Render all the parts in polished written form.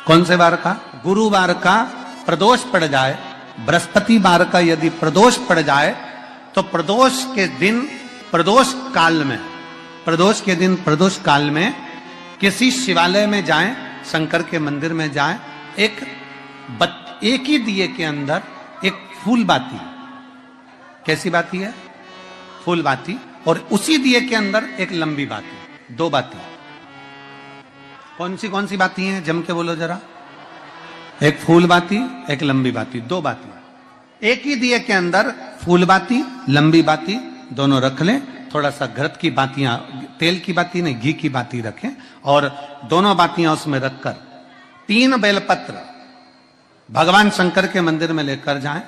कौन से वार का? गुरुवार का प्रदोष पड़ जाए, बृहस्पतिवार का यदि प्रदोष पड़ जाए तो प्रदोष के दिन, प्रदोष काल में, प्रदोष के दिन, प्रदोष काल में किसी शिवालय में जाएं, शंकर के मंदिर में जाएं, एक ही दिए के अंदर एक फूल बाती, कैसी बाती है? फूल बाती, और उसी दिए के अंदर एक लंबी बाती, दो बाती। कौन सी बाती हैं? जम के बोलो जरा। एक फूल बाती, एक लंबी बाती, दो बाती। एक ही दिए के अंदर फूल बाती, लंबी बाती दोनों रख लें। थोड़ा सा घृत की बातियां, तेल की बाती नहीं, घी की बाती रखें, और दोनों बातियां उसमें रखकर 3 बेलपत्र भगवान शंकर के मंदिर में लेकर जाएं।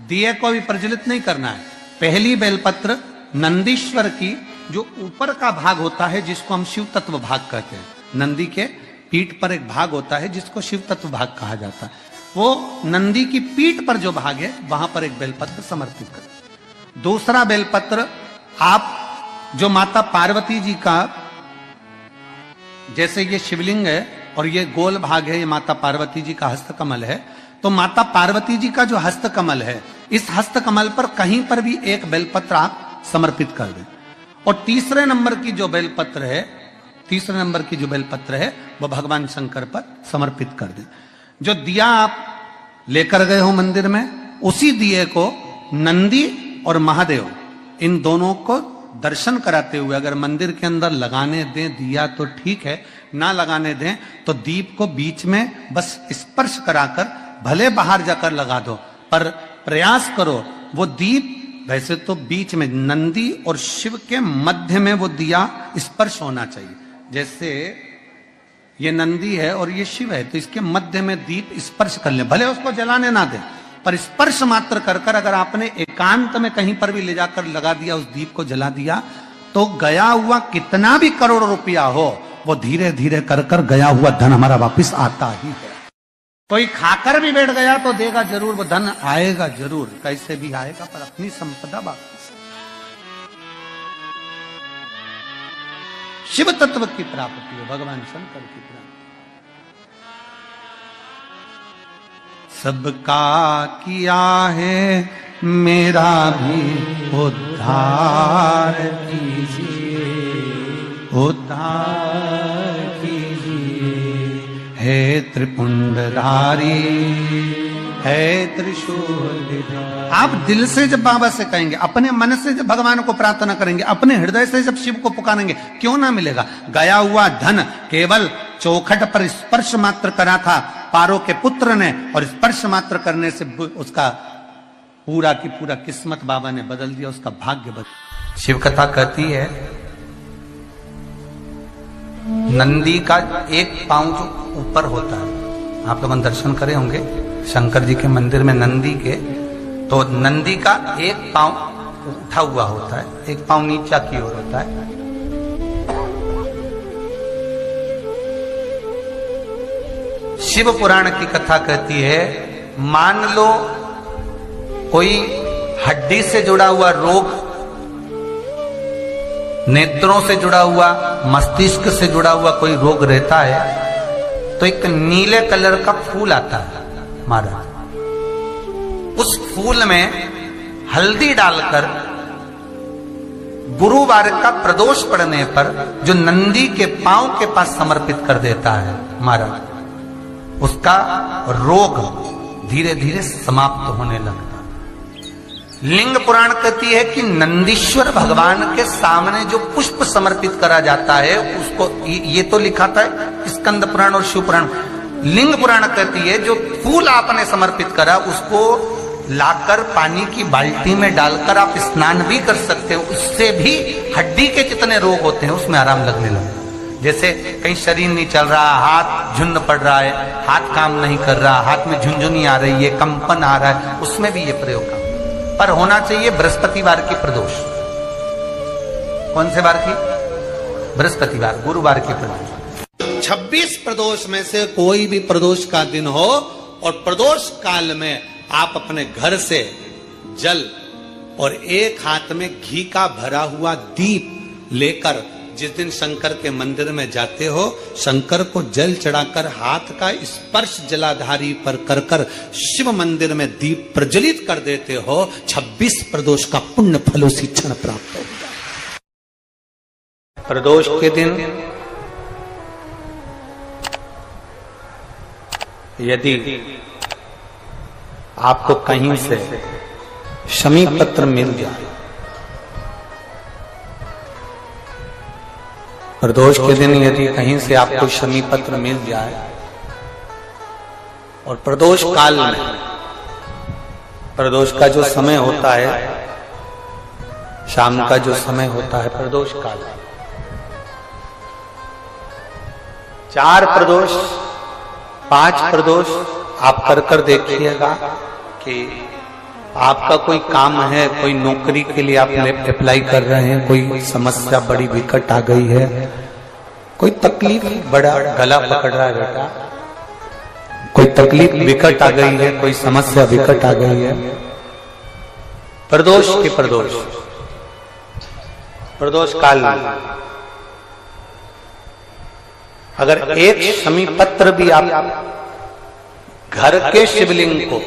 दिए को भी प्रज्वलित नहीं करना है। पहली बेलपत्र नंदीश्वर की, जो ऊपर का भाग होता है जिसको हम शिव तत्व भाग कहते हैं, नंदी के पीठ पर एक भाग होता है जिसको शिव तत्व भाग कहा जाता है, वो नंदी की पीठ पर जो भाग है वहां पर एक बेलपत्र समर्पित करें। दूसरा बेलपत्र आप जो माता पार्वती जी का, जैसे ये शिवलिंग है और ये गोल भाग है, ये माता पार्वती जी का हस्तकमल है, तो माता पार्वती जी का जो हस्तकमल है, इस हस्तकमल पर कहीं पर भी एक बेलपत्र आप समर्पित कर दें। और तीसरे नंबर की जो बेलपत्र है, तीसरे नंबर की जो बेलपत्र है वो भगवान शंकर पर समर्पित कर दें। जो दिया आप लेकर गए हो मंदिर में, उसी दिए को नंदी और महादेव, इन दोनों को दर्शन कराते हुए अगर मंदिर के अंदर लगाने दें दिया तो ठीक है, ना लगाने दें तो दीप को बीच में बस स्पर्श कराकर भले बाहर जाकर लगा दो, पर प्रयास करो वो दीप, वैसे तो बीच में नंदी और शिव के मध्य में वो दिया स्पर्श होना चाहिए। जैसे ये नंदी है और ये शिव है, तो इसके मध्य में दीप स्पर्श कर ले, भले उसको जलाने ना दे, पर स्पर्श मात्र कर कर अगर आपने एकांत में कहीं पर भी ले जाकर लगा दिया, उस दीप को जला दिया, तो गया हुआ कितना भी करोड़ रुपया हो, वो धीरे धीरे कर कर गया हुआ धन हमारा वापिस आता ही है। कोई खाकर भी बैठ गया तो देगा जरूर, वो धन आएगा जरूर, कैसे भी आएगा, पर अपनी संपदा वापिस। शिव तत्व की प्राप्ति है, भगवान शंकर की प्राप्ति। सबका किया है मेरा भी उद्धार कीजिए, उद्धार कीजिए, है त्रिपुंडधारी, है त्रिशूल। आप दिल से जब बाबा से कहेंगे, अपने मन से जब भगवान को प्रार्थना करेंगे, अपने हृदय से जब शिव को पुकारेंगे, क्यों ना मिलेगा। गया हुआ धन केवल चौखट पर स्पर्श मात्र करा था पारो के पुत्र ने, और स्पर्श मात्र करने से उसका पूरा की पूरा किस्मत बाबा ने बदल दिया, उसका भाग्य बदल। शिव कथा कहती है नंदी का एक पांव जो ऊपर होता है, आप लोग दर्शन करे होंगे शंकर जी के मंदिर में नंदी के, तो नंदी का एक पांव उठा हुआ होता है, एक पांव नीचा की ओर होता है। शिव पुराण की कथा कहती है, मान लो कोई हड्डी से जुड़ा हुआ रोग, नेत्रों से जुड़ा हुआ, मस्तिष्क से जुड़ा हुआ कोई रोग रहता है, तो एक नीले कलर का फूल आता है महाराज, उस फूल में हल्दी डालकर गुरुवार का प्रदोष पड़ने पर जो नंदी के पांव के पास समर्पित कर देता है महाराज, उसका रोग धीरे धीरे समाप्त होने लगता है। लिंग पुराण कहती है कि नंदीश्वर भगवान के सामने जो पुष्प समर्पित करा जाता है उसको, ये तो लिखा था स्कंद पुराण और शिव पुराण। लिंग पुराण कहती है जो फूल आपने समर्पित करा उसको लाकर पानी की बाल्टी में डालकर आप स्नान भी कर सकते हो, उससे भी हड्डी के जितने रोग होते हैं उसमें आराम लगने लगता है। जैसे कहीं शरीर नहीं चल रहा, हाथ झुंड पड़ रहा है, हाथ काम नहीं कर रहा, हाथ में झुंझुनी आ रही है, कंपन आ रहा है, उसमें भी ये प्रयोग का, पर होना चाहिए बृहस्पतिवार की प्रदोष। कौन से वार की? बृहस्पतिवार, गुरुवार की प्रदोष। 26 प्रदोष में से कोई भी प्रदोष का दिन हो, और प्रदोष काल में आप अपने घर से जल और एक हाथ में घी का भरा हुआ दीप लेकर जिस दिन शंकर के मंदिर में जाते हो, शंकर को जल चढ़ाकर हाथ का स्पर्श जलाधारी पर कर कर शिव मंदिर में दीप प्रज्वलित कर देते हो, 26 प्रदोष का पुण्य फल उसी क्षण प्राप्त हो जाए। प्रदोष के दिन यदि आपको कहीं से शमी पत्र मिल जाए, प्रदोष के दिन यदि कहीं से आपको शमी पत्र मिल जाए और प्रदोष काल में, प्रदोष का जो समय होता है, शाम का जो समय होता है प्रदोष काल, 4 प्रदोष 5 प्रदोष आप कर देखिएगा कि आपका कोई काम है, कोई नौकरी के लिए आप अप्लाई कर रहे हैं, कोई समस्या बड़ी विकट आ गई है, कोई तकलीफ, बड़ा गला पकड़ रहा है बेटा, कोई तकलीफ विकट आ गई है, कोई समस्या विकट आ गई है, प्रदोष के प्रदोष काल में अगर एक शमी पत्र भी आप घर के शिवलिंग को,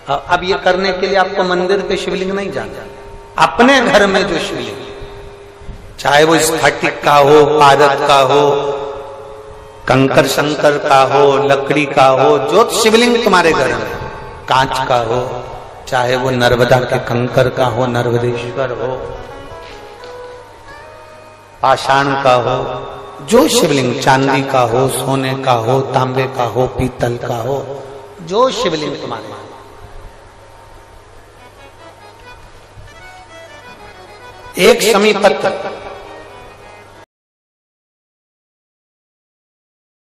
अब ये करने के लिए आपको मंदिर के शिवलिंग नहीं जाना, अपने घर में जो शिवलिंग, चाहे वो स्फटिक का हो, पारद का हो, कंकर शंकर का हो, लकड़ी का हो, जो शिवलिंग तुम्हारे घर में, कांच का हो, चाहे वो नर्मदा के कंकर का हो, नर्मदेश्वर हो, पाषाण का हो, जो शिवलिंग चांदी का हो, सोने का हो, तांबे का हो, पीतल का हो, जो शिवलिंग तुम्हारे, एक शमी पत्र